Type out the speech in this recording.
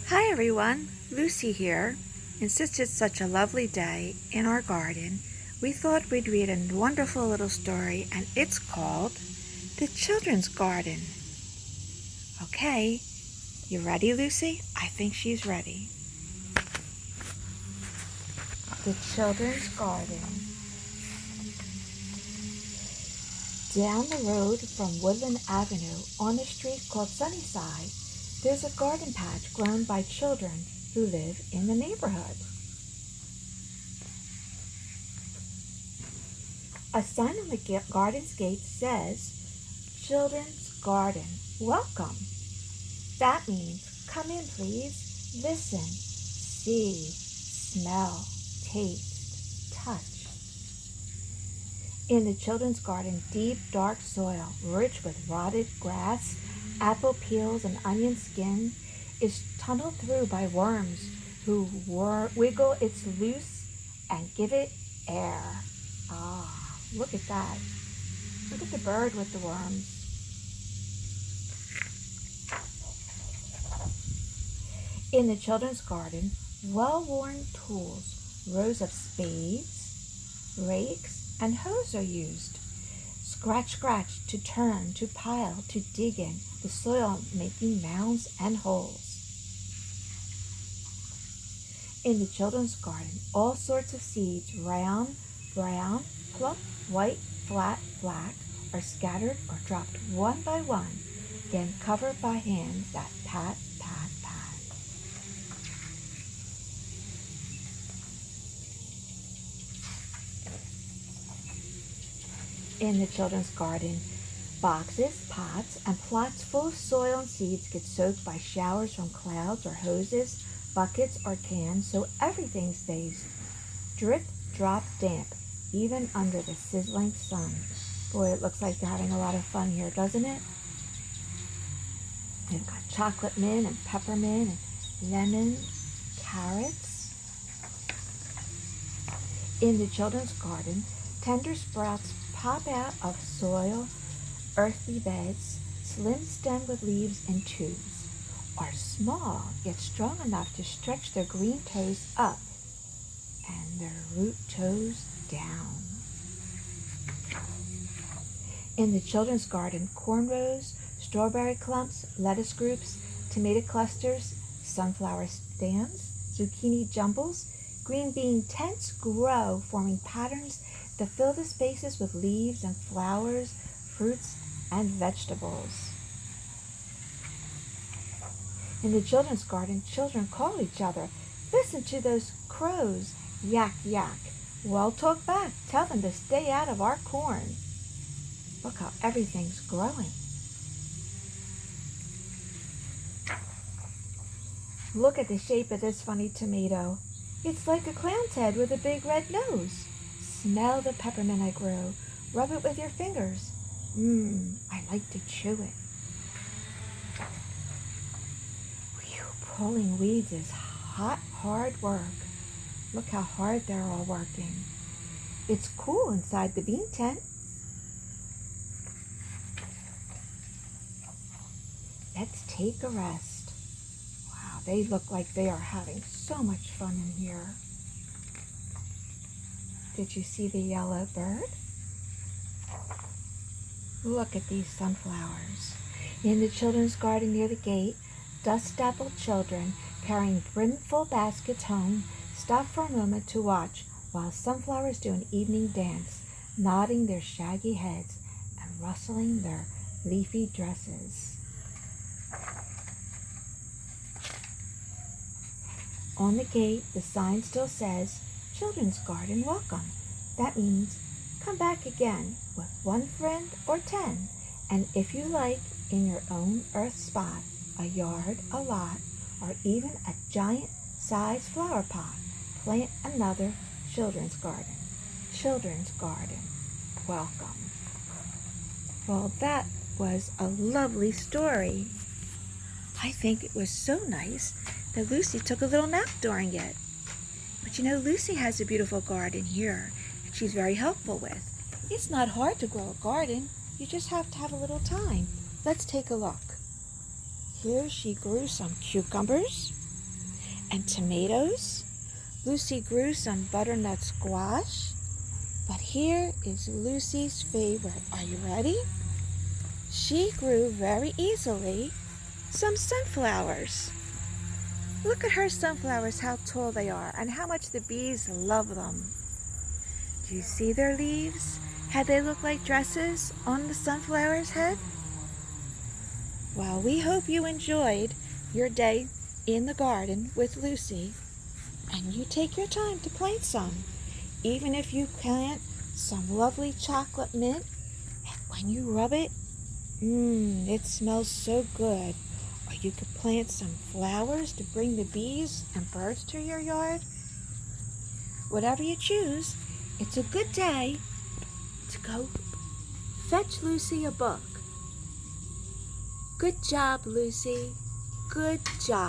Hi everyone, Lucy here. And since it's such a lovely day in our garden, we thought we'd read a wonderful little story, and it's called The Children's Garden. Okay, you ready, Lucy? I think she's ready. The Children's Garden. Down the road from Woodland Avenue on a street called Sunnyside, there's a garden patch grown by children who live in the neighborhood. A sign on the garden's gate says, Children's Garden, welcome. That means, come in please, listen, see, smell, taste, touch. In the children's garden, deep, dark soil, rich with rotted grass, apple peels, and onion skin, is tunneled through by worms who wiggle its loose and give it air. Ah, look at that. Look at the bird with the worms. In the children's garden, well-worn tools, rows of spades, rakes, and hoes are used. Scratch, scratch, to turn, to pile, to dig in the soil, making mounds and holes. In the children's garden, all sorts of seeds, round, brown, plump, white, flat, black, are scattered or dropped one by one, then covered by hands that pat, pat, pat. In the children's garden, boxes, pots, and plots full of soil and seeds get soaked by showers from clouds or hoses, buckets or cans, so everything stays drip, drop, damp, even under the sizzling sun. Boy, it looks like they're having a lot of fun here, doesn't it? They've got chocolate mint and peppermint and lemon, carrots. In the children's garden, tender sprouts pop out of soil, earthy beds, slim stemmed with leaves and tubes, are small yet strong enough to stretch their green toes up and their root toes down. In the children's garden, cornrows, strawberry clumps, lettuce groups, tomato clusters, sunflower stems, zucchini jumbles, green bean tents grow, forming patterns that fill the spaces with leaves and flowers, fruits, and vegetables. In the children's garden, children call each other. Listen to those crows, yak, yak. Well, talk back. Tell them to stay out of our corn. Look how everything's growing. Look at the shape of this funny tomato. It's like a clown's head with a big red nose. Smell the peppermint I grow. Rub it with your fingers. I like to chew it. Whew, pulling weeds is hot, hard work. Look how hard they're all working. It's cool inside the bean tent. Let's take a rest. Wow, they look like they are having so much fun in here. Did you see the yellow bird? Look at these sunflowers. In the children's garden near the gate, dust-dappled children carrying brimful baskets home stop for a moment to watch while sunflowers do an evening dance, nodding their shaggy heads and rustling their leafy dresses. On the gate, the sign still says, Children's Garden, welcome. That means, come back again with one friend or 10, and if you like, in your own earth spot, a yard, a lot, or even a giant-sized flower pot, plant another children's garden. Children's Garden, welcome. Well, that was a lovely story. I think it was so nice that Lucy took a little nap during it. But you know, Lucy has a beautiful garden here that she's very helpful with. It's not hard to grow a garden. You just have to have a little time. Let's take a look. Here she grew some cucumbers, and tomatoes. Lucy grew some butternut squash. But here is Lucy's favorite. Are you ready? She grew very easily some sunflowers. Look at her sunflowers, how tall they are, and how much the bees love them. Do you see their leaves? How they look like dresses on the sunflower's head? Well, we hope you enjoyed your day in the garden with Lucy, and you take your time to plant some. Even if you plant some lovely chocolate mint, and when you rub it, it smells so good. Or you could plant some flowers to bring the bees and birds to your yard. Whatever you choose, it's a good day to go fetch Lucy a book. Good job, Lucy. Good job.